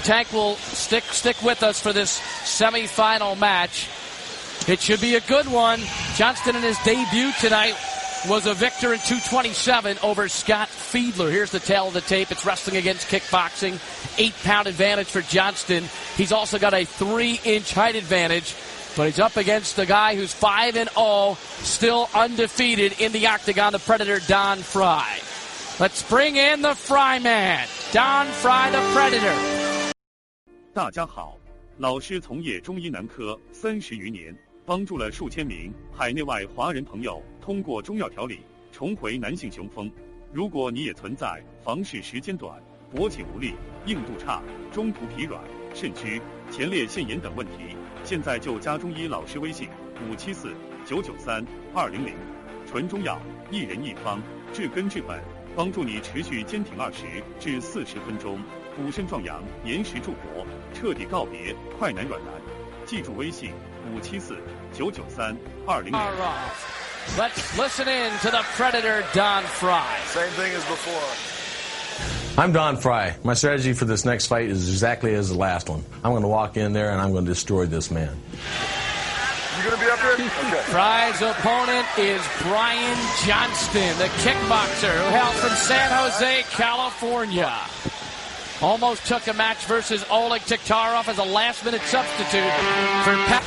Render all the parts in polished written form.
Tank will stick with us for this semifinal match. It should be a good one. Johnston in his debut tonight was a victor in 227 over Scott Fiedler. Here's the tail of the tape. It's wrestling against kickboxing. 8-pound advantage for Johnston. He's also got a 3-inch height advantage, but he's up against the guy who's 5-0, still undefeated in the octagon, the Predator Don Frye. Let's bring in the Fry Man, Don Frye, the Predator. 大家好，老师从业中医男科30余年，帮助了数千名海内外华人朋友通过中药调理重回男性雄风。如果你也存在房事时间短、勃起无力、硬度差、中途疲软、肾虚、前列腺炎等问题，现在就加中医老师微信574-993-200，纯中药，一人一方，治根治本，帮助你持续坚挺20至40分钟，补肾壮阳，延时助勃，彻底告别快男软男。记住微信574-993-200。Let's listen in to the Predator, Don Frye. Same thing as before. I'm Don Frye. My strategy for this next fight is exactly as the last one. I'm going to walk in there and I'm going to destroy this man. You going to be up here? Okay. Frye's opponent is Brian Johnston, the kickboxer who hails from San Jose, California. Almost took a match versus Oleg Tiktarov as a last-minute substitute for Pat.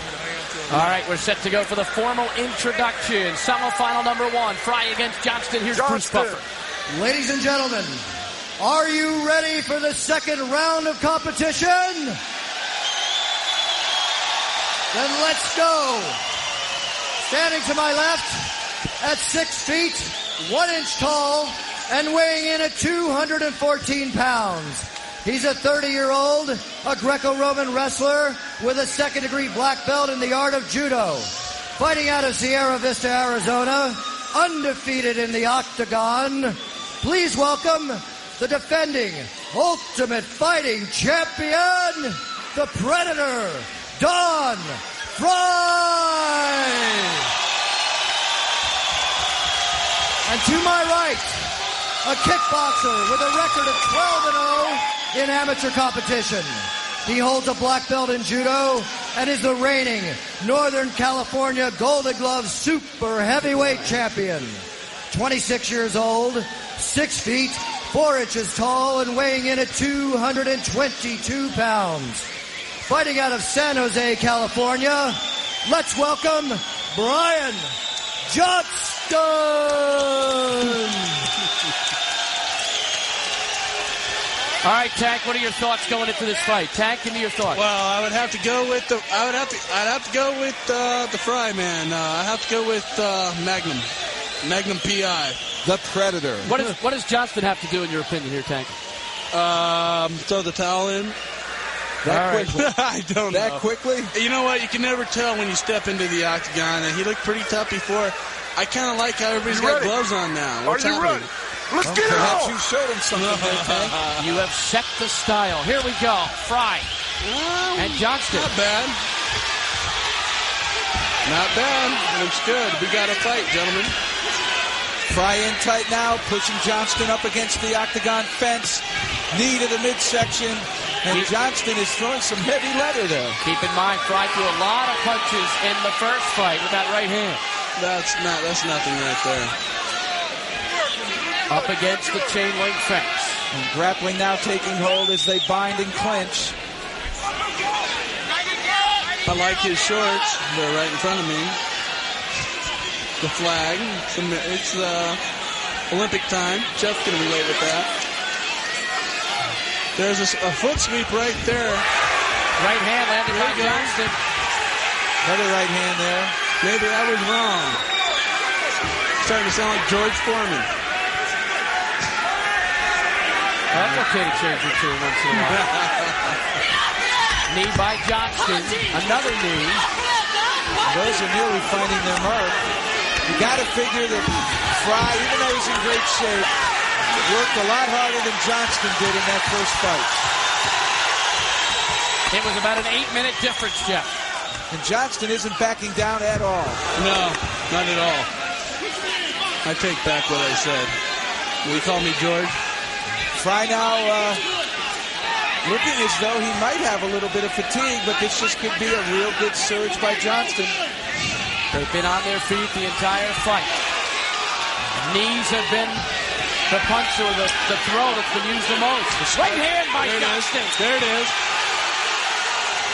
All right, we're set to go for the formal introduction. Semifinal number 1, Frye against Johnston. Here's Bruce Buffer. Ladies and gentlemen, are you ready for the second round of competition? Then let's go. Standing to my left at 6 feet, 1 inch tall, and weighing in at 214 pounds. He's a 30-year-old, a Greco-Roman wrestler with a second-degree black belt in the art of judo. Fighting out of Sierra Vista, Arizona, undefeated in the octagon. Please welcome the defending Ultimate Fighting Champion, the Predator, Don Frye. And to my right, a kickboxer with a record of 12-0 in amateur competition. He holds a black belt in judo and is the reigning Northern California Golden Glove Super Heavyweight Champion. 26 years old, 6 feet, 4 inches tall, and weighing in at 222 pounds. Fighting out of San Jose, California, let's welcome Brian Johnston. All right, Tank, what are your thoughts going into this fight? Tank, give me your thoughts. Well, I would have to go with the Fry Man. I have to go with Magnum PI. The Predator. What does Johnston have to do in your opinion here, Tank? Throw the towel in. That quickly? I don't know. That quickly? You know what? You can never tell when you step into the octagon. And he looked pretty tough before. I kind of like how everybody's got gloves on now. What's happening? Let's get it Perhaps on. you showed him something there, Tank. You have set the style. Here we go. Frye and Johnston. Not bad. Not bad. Looks good. We got a fight, gentlemen. Frye in tight now, pushing Johnston up against the octagon fence. Knee to the midsection. And Johnston is throwing some heavy leather there. Keep in mind, Frye threw a lot of punches in the first fight with that right hand. That's nothing right there. Up against the chain link fence. And grappling now taking hold as they bind and clinch. I like his shorts. They're right in front of me. The flag. It's Olympic time. Jeff's going to relate with that. There's a foot sweep right there. Right hand landed by Johnston. Another right hand there. Maybe I was wrong. Starting to sound like George Foreman. That's okay to change your tune once in a while. Knee by Johnston. Another knee. Those are nearly finding their mark. You got to figure that Frye, even though he's in great shape, worked a lot harder than Johnston did in that first fight. It was about an 8-minute difference, Jeff. And Johnston isn't backing down at all. No, not at all. I take back what I said. Will you call me George? Frye now looking as though he might have a little bit of fatigue, but this just could be a real good surge by Johnston. They've been on their feet the entire fight. Knees have been the punch or the throw that's been used the most. Right hand by Johnston. There it is.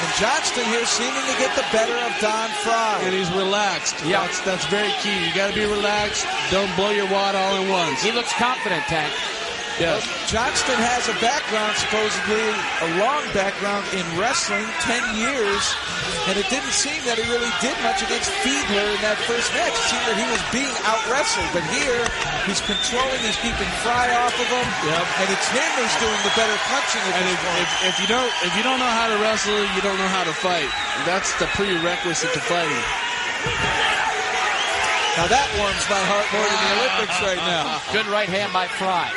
And Johnston here seeming to get the better of Don Fry. And he's relaxed. Yeah. That's very key. You got to be relaxed. Don't blow your wad all at once. He looks confident, Tank. Yes. Johnston has a background, supposedly a long background in wrestling, 10 years, and it didn't seem that he really did much against Fiedler in that first match. It seemed that he was being out-wrestled, but here he's controlling, he's keeping Fry off of him, and it's him who's doing the better punching at this point. If you don't know how to wrestle, you don't know how to fight. That's the prerequisite to fighting. Now that warms my heart more than the Olympics right now. Good right hand by Fry.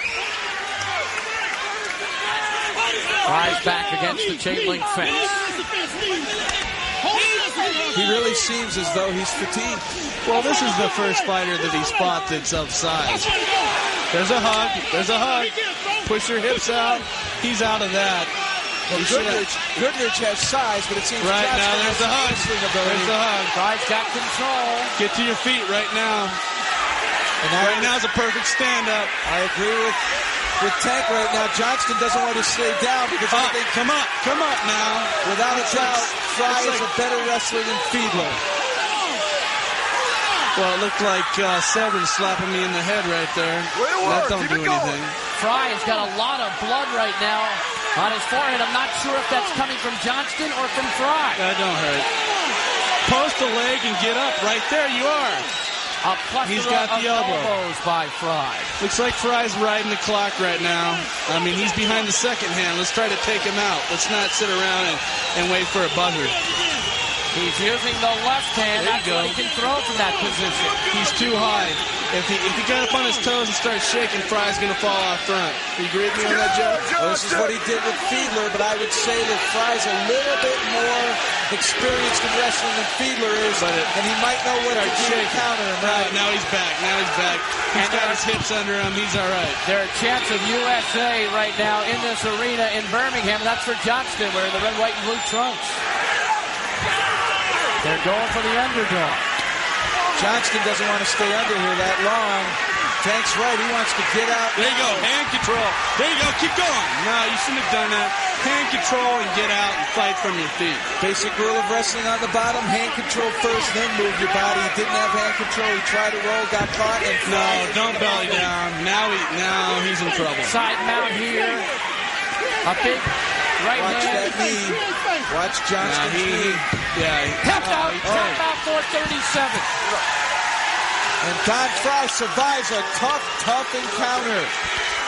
Fry's back against the chain link fence. He really seems as though he's fatigued. Well, this is the first fighter that he's fought that's of size. There's a hug. There's a hug. Push your hips out. He's out of that. Well, Goodrich has size, but it seems right now there's the hug. There's the hug. Fry's got control. Get to your feet right now. And right now's a perfect stand-up. I agree with Tank right now. Johnston doesn't want to stay down because I think come up now. Without a doubt, Fry is a better wrestler than Fiedler. Well, it looked like Severn slapping me in the head right there. That don't do anything. Fry has got a lot of blood right now on his forehead. I'm not sure if that's coming from Johnston or from Fry. That don't hurt. Post a leg and get up. Right there you are. He's got the elbows by Fry. Looks like Fry's riding the clock right now. I mean, he's behind the second hand. Let's try to take him out. Let's not sit around and wait for a buzzer. He's using the left hand. That's what he can throw from that position. He's too high. If he got up on his toes and starts shaking, Fry's going to fall off front. You agree with me on that, Joe? Well, this is what he did with Fiedler, but I would say that Fry's a little bit more experienced in wrestling than Fiedler is, and he might know what to do to counter him. Right? Now he's back. He's got his hips under him. He's all right. There are chants of USA right now in this arena in Birmingham. That's for Johnston, wearing the red, white, and blue trunks. They're going for the underdog. Johnston doesn't want to stay under here that long. Tank's right. He wants to get out. There you go. Hand control. There you go. Keep going. No, you shouldn't have done that. Hand control and get out and fight from your feet. Basic rule of wrestling on the bottom. Hand control first, then move your body. He didn't have hand control. He tried to roll, got caught, and no, don't belly down. Now he's in trouble. Side mount here. A big right Watch hand. that knee. Watch Johnston's knee. Tap out 437. And Don Fry survives a tough encounter.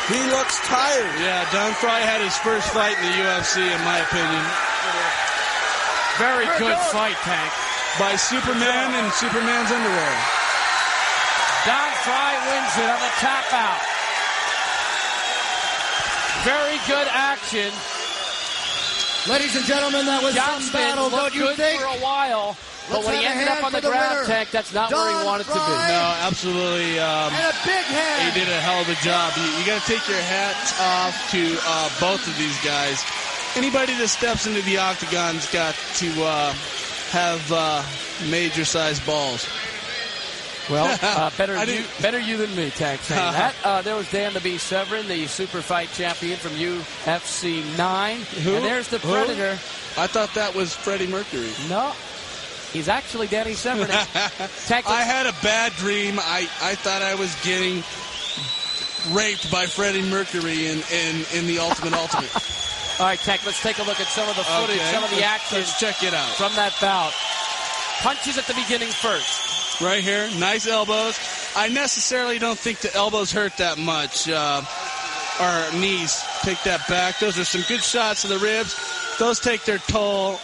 He looks tired. Yeah, Don Fry had his first fight in the UFC, in my opinion. Very good fight, Tank. By Superman in Superman's underwear. Don Fry wins it on the tap out. Very good action. Ladies and gentlemen, that was some battle, don't you think? For a while, but when he ended up on the ground, Tank, that's not where he wanted to be. No, absolutely. And a big hand. He did a hell of a job. You got to take your hats off to both of these guys. Anybody that steps into the octagon's got to have major-sized balls. Well, better you than me, Tank. That there was Dan the Beast Severn, the super fight champion from UFC 9. Who? And there's the Predator. I thought that was Freddie Mercury. No, he's actually Danny Severn. I had a bad dream. I thought I was getting raped by Freddie Mercury in the Ultimate. All right, Tank, let's take a look at some of the footage, some of the action. Let's check it out. From that bout. Punches at the beginning first. Right here, nice elbows. I necessarily don't think the elbows hurt that much. Or knees, take that back. Those are some good shots to the ribs. Those take their toll.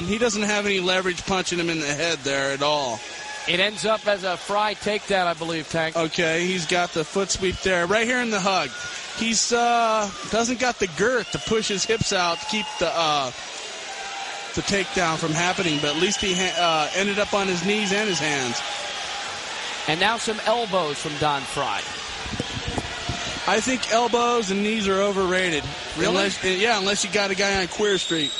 He doesn't have any leverage punching him in the head there at all. It ends up as a Fry takedown, I believe, Tank. Okay, he's got the foot sweep there. Right here in the hug. He's doesn't got the girth to push his hips out to keep the takedown from happening, but at least he ended up on his knees and his hands. And now some elbows from Don Fry. I think elbows and knees are overrated. Really? Unless you got a guy on Queer Street.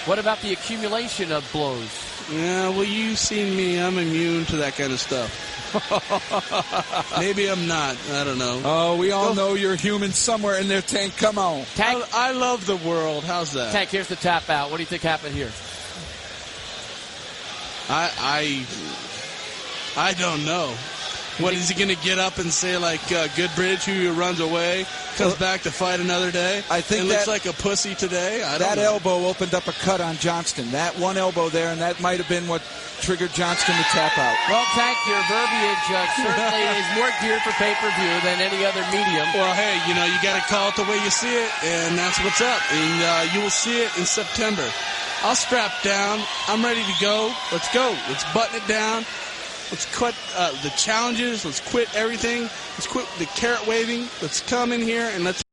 What about the accumulation of blows? Yeah, well, you've seen me. I'm immune to that kind of stuff. Maybe I'm not. I don't know. Oh, we all know you're human somewhere in there, Tank. Come on. Tank, I love the world. How's that? Tank, here's the tap out. What do you think happened here? I don't know. What, is he going to get up and say, like, Goodbridge, who runs away, comes back to fight another day? I think it looks like a pussy today. I don't know. Elbow opened up a cut on Johnston. That one elbow there, and that might have been what triggered Johnston to tap out. Well, Tank, your verbiage certainly is more geared for pay-per-view than any other medium. Well, hey, you got to call it the way you see it, and that's what's up. And you will see it in September. I'll strap down. I'm ready to go. Let's go. Let's button it down. Let's quit the challenges. Let's quit everything. Let's quit the carrot waving. Let's come in here and let's